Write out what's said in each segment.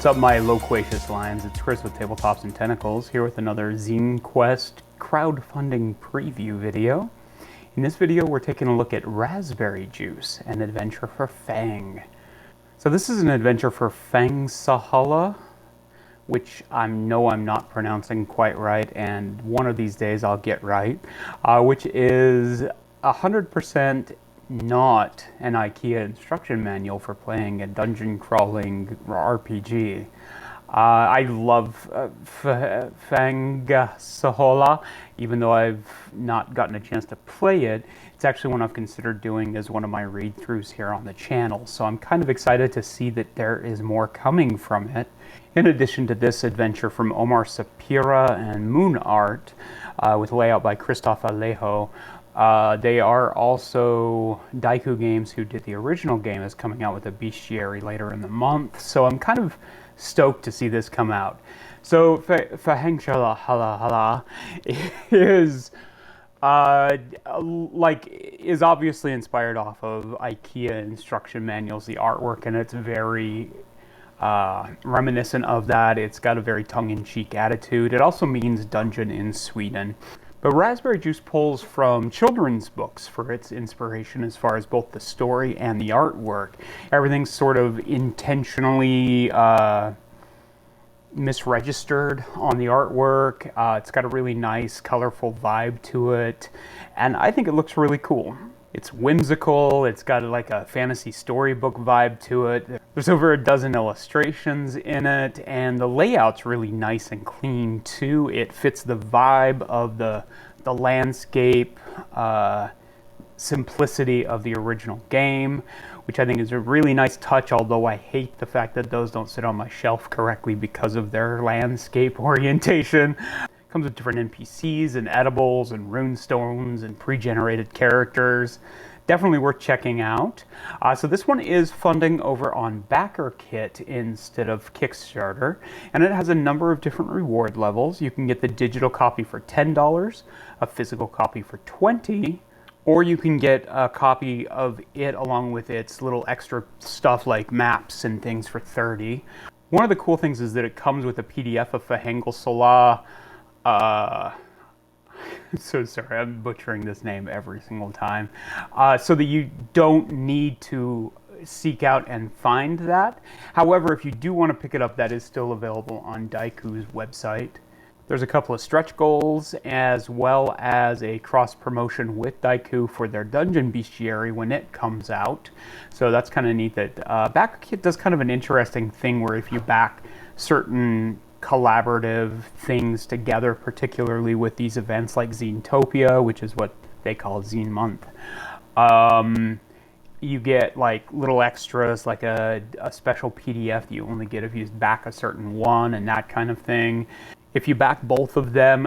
What's up, my loquacious lions? It's Chris with Tabletops and Tentacles, here with another Zinequest crowdfunding preview video. In this video, we're taking a look at Raspberry Juice, an adventure for Fang. So this is an adventure for Fängelsehåla, which I know I'm not pronouncing quite right, and one of these days I'll get right, which is 100% not an IKEA instruction manual for playing a dungeon crawling RPG. I love Fängelsehåla, even though I've not gotten a chance to play it. It's actually one I've considered doing as one of my read-throughs here on the channel, so I'm kind of excited to see that there is more coming from it. In addition to this adventure from Omar Sapira and Moon Art, with layout by Christoph Alejo, they are also Daiku Games, who did the original game, is coming out with a bestiary later in the month. So I'm kind of stoked to see this come out. So Fängelsehåla is is obviously inspired off of IKEA instruction manuals, the artwork, and it's very reminiscent of that. It's got a very tongue-in-cheek attitude. It also means dungeon in Sweden. But Raspberry Juice pulls from children's books for its inspiration as far as both the story and the artwork. Everything's sort of intentionally misregistered on the artwork. It's got a really nice, colorful vibe to it, and I think it looks really cool. It's whimsical, it's got like a fantasy storybook vibe to it. There's over a dozen illustrations in it, and the layout's really nice and clean too. It fits the vibe of the landscape, simplicity of the original game, which I think is a really nice touch, although I hate the fact that those don't sit on my shelf correctly because of their landscape orientation. Comes with different NPCs and edibles and rune stones and pre-generated characters. Definitely worth checking out. So this one is funding over on BackerKit instead of Kickstarter, and it has a number of different reward levels. You can get the digital copy for $10, a physical copy for $20, or you can get a copy of it along with its little extra stuff like maps and things for $30. One of the cool things is that it comes with a PDF of Fängelsehåla. So sorry, I'm butchering this name every single time. So that you don't need to seek out and find that. However, if you do want to pick it up, that is still available on Daiku's website. There's a couple of stretch goals, as well as a cross promotion with Daiku for their dungeon bestiary when it comes out. So that's kind of neat that BackerKit does kind of an interesting thing where if you back certain collaborative things together, particularly with these events like Zinetopia, which is what they call ZIMO, you get like little extras, like a special PDF that you only get if you back a certain one and that kind of thing. If you back both of them,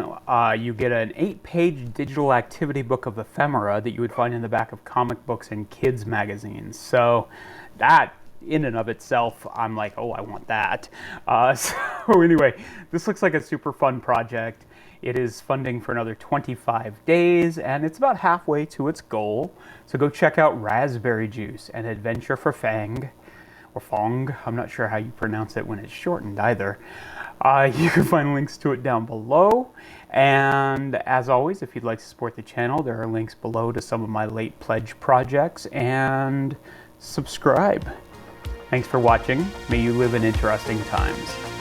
you get an 8-page digital activity book of ephemera that you would find in the back of comic books and kids magazines. So that in and of itself, I'm like, oh, I want that. So anyway, this looks like a super fun project. It is funding for another 25 days, and it's about halfway to its goal. So go check out Raspberry Juice, an adventure for Fang, or Fong. I'm not sure how you pronounce it when it's shortened either. You can find links to it down below. And as always, if you'd like to support the channel, there are links below to some of my late pledge projects, and subscribe. Thanks for watching. May you live in interesting times.